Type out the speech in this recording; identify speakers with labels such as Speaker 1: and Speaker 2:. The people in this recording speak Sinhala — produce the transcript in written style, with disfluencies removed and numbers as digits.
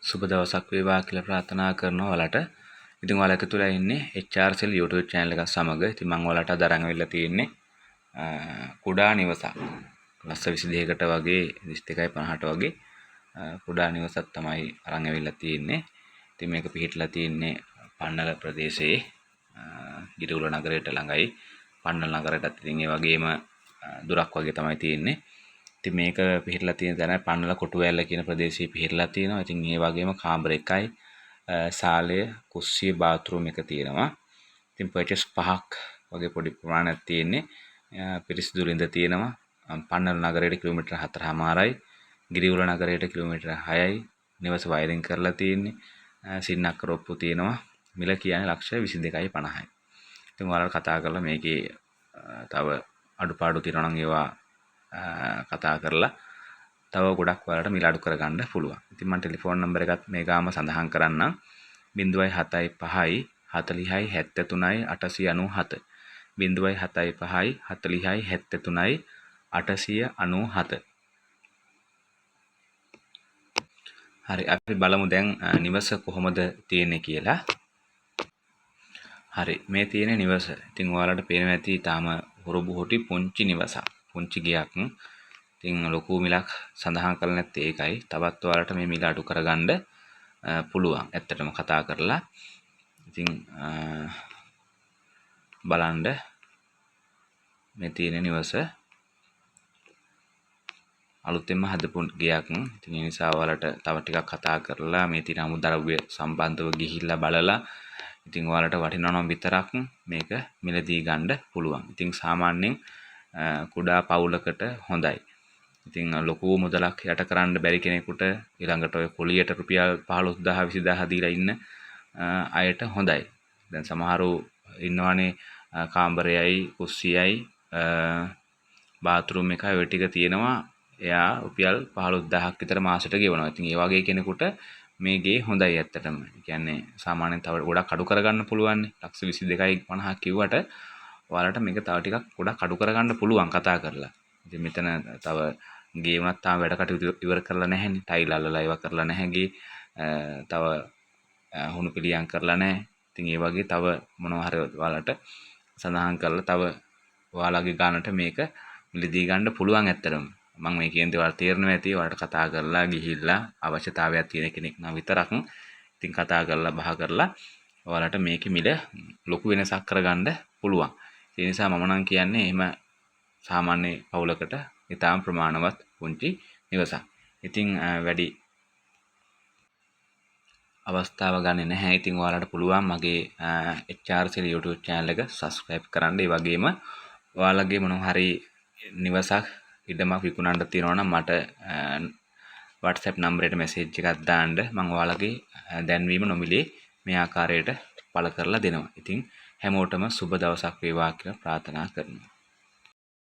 Speaker 1: සුබ දවසක් වේවා කියලා ප්‍රාර්ථනා කරනවා ඔයාලට. ඉතින් ඔයාලා එකතු වෙලා ඉන්නේ HRCL YouTube channel එක සමග. ඉතින් මම ඔයාලට අද අරන් අවිල්ලා තියෙන්නේ කුඩා නිවසක්. ලස්ස 22කට වගේ 22.50ට වගේ කුඩා නිවසක් තමයි අරන් අවිල්ලා තියෙන්නේ. ඉතින් මේක පිහිටලා තියෙන්නේ පන්නල ප්‍රදේශයේ ගිරිගුල නගරයට ළඟයි. පන්නල නගරයටත් ඉතින් ඒ වගේම දුරක් වගේ තමයි තියෙන්නේ. ඉතින් මේක පිහිටලා තියෙන තැන පන්නල කොටුවැල්ල කියන ප්‍රදේශයේ පිහිටලා තියෙනවා. ඉතින් ඒ වගේම කාමර එකයි සාලය කුස්සිය බාත්රූම් එක තියෙනවා. ඉතින් පර්චේස් 5ක් වගේ පොඩි ප්‍රමාණයක් තියෙන්නේ. පිරිසිදු ළිඳ තියෙනවා. පන්නල නගරයට කිලෝමීටර් 4.5යි. ගිරිගුල නගරයට කිලෝමීටර් 6යි. නිවස වයරින් කරලා තියෙන්නේ. සින්නක්කර ඔප්පු තියෙනවා. මිල කියන්නේ ලක්ෂ 22.50යි. ඉතින් ඔයාලට කතා කරලා මේකේ තව අඩුපාඩු තියෙනවා නම් ඒවා කතා කරලා තව ගොඩක් ඔයාලට මිල අඩු කරගන්න පුළුවන්. ඉතින් මම ටෙලිෆෝන් නම්බර් එකත් මේ ගාම සඳහන් කරන්නම්. 075 40යි 73යි 897. 075 40යි 73යි 897. හරි අපි බලමු දැන් නිවස කොහොමද තියෙන්නේ කියලා. හරි මේ තියෙන නිවස. ඉතින් ඔයාලට පේනවා ඇති තාම හොරබුහොටි පුංචි නිවසක්. පුංචි ගයක්. ඉතින් ලොකු මිලක් සඳහන් කරලා නැත්තේ ඒකයි. තවත් ඔයාලට මේ මිල අඩු කරගන්න පුළුවන්. ඇත්තටම කතා කරලා. ඉතින් බලන්න මේ තියෙන නිවස අලුතෙන්ම හදපු ගයක්. ඉතින් ඒ නිසා ඔයාලට තව ටිකක් කතා කරලා මේ තියෙන අමුද්‍රව්‍ය සම්බන්ධව ගිහිල්ලා බලලා ඉතින් ඔයාලට වටිනවා නම් විතරක් මේක මිලදී ගන්න පුළුවන්. ඉතින් සාමාන්‍යයෙන් කුඩා පවුලකට හොඳයි. ඉතින් ලොකු මුදලක් යට කරන්න බැරි කෙනෙකුට ඊළඟට ඔය පොලියට රුපියල් 15000 20000 දීලා ඉන්න අයට හොඳයි. දැන් සමහරව ඉන්නවනේ කාමරයයි කුස්සියයි බාත්රූම් එකයි ඔය ටික තියෙනවා. එයා රුපියල් 15000ක් විතර මාසෙට ගෙවනවා. ඉතින් ඒ වගේ කෙනෙකුට මේ ගේ හොඳයි ඇත්තටම. ඒ කියන්නේ සාමාන්‍යයෙන් තව ගොඩක් අඩු කරගන්න පුළුවන් නේ. ලක්ෂ 22.50ක් කිව්වට ඔයාලට මේක තව ටිකක් ගොඩක් අඩු කරගන්න පුළුවන් කතා කරලා. ඉතින් මෙතන තව ගේ වුණත් තාම වැඩ කටයුතු ඉවර කරලා නැහැනේ. ටයිල් අල්ලලා ඒවා කරලා නැහැ ගේ. තව හුණු පිළියම් කරලා නැහැ. ඉතින් ඒ වගේ තව මොනවා හරි ඔයාලට සඳහන් කරලා තව ඔයාලගේ ගානට මේක මිලදී ගන්න පුළුවන් ඇත්තටම. මම මේ කියන දේ ඔයාලට තේරෙනවා ඇති. ඔයාලට කතා කරලා ගිහිල්ලා අවශ්‍යතාවයක් තියෙන කෙනෙක් නම් විතරක් ඉතින් කතා කරලා බහ කරලා ඔයාලට මේකේ මිල ලොකු වෙනසක් කරගන්න පුළුවන්. ඒ නිසා මම නම් කියන්නේ එහෙම සාමාන්‍ය පවුලකට ඉතාම ප්‍රමාණවත් පුංචි නිවසක්. ඉතින් වැඩි අවස්ථාව ගන්න නැහැ. ඉතින් ඔයාලට පුළුවන් මගේ HRCL YouTube channel එක subscribe කරන්න. ඒ වගේම ඔයාලගේ මොනවා හරි නිවසක් ඉඩමක් විකුණන්න තියෙනවා නම් මට WhatsApp නම්බරයට මැසේජ් එකක් දාන්න. මම ඔයාලගේ දැන්වීම නොමිලේ මේ ආකාරයට පළ කරලා දෙනවා. ඉතින් හැමෝටම සුබ දවසක් වේවා කියලා ප්‍රාර්ථනා කරනවා.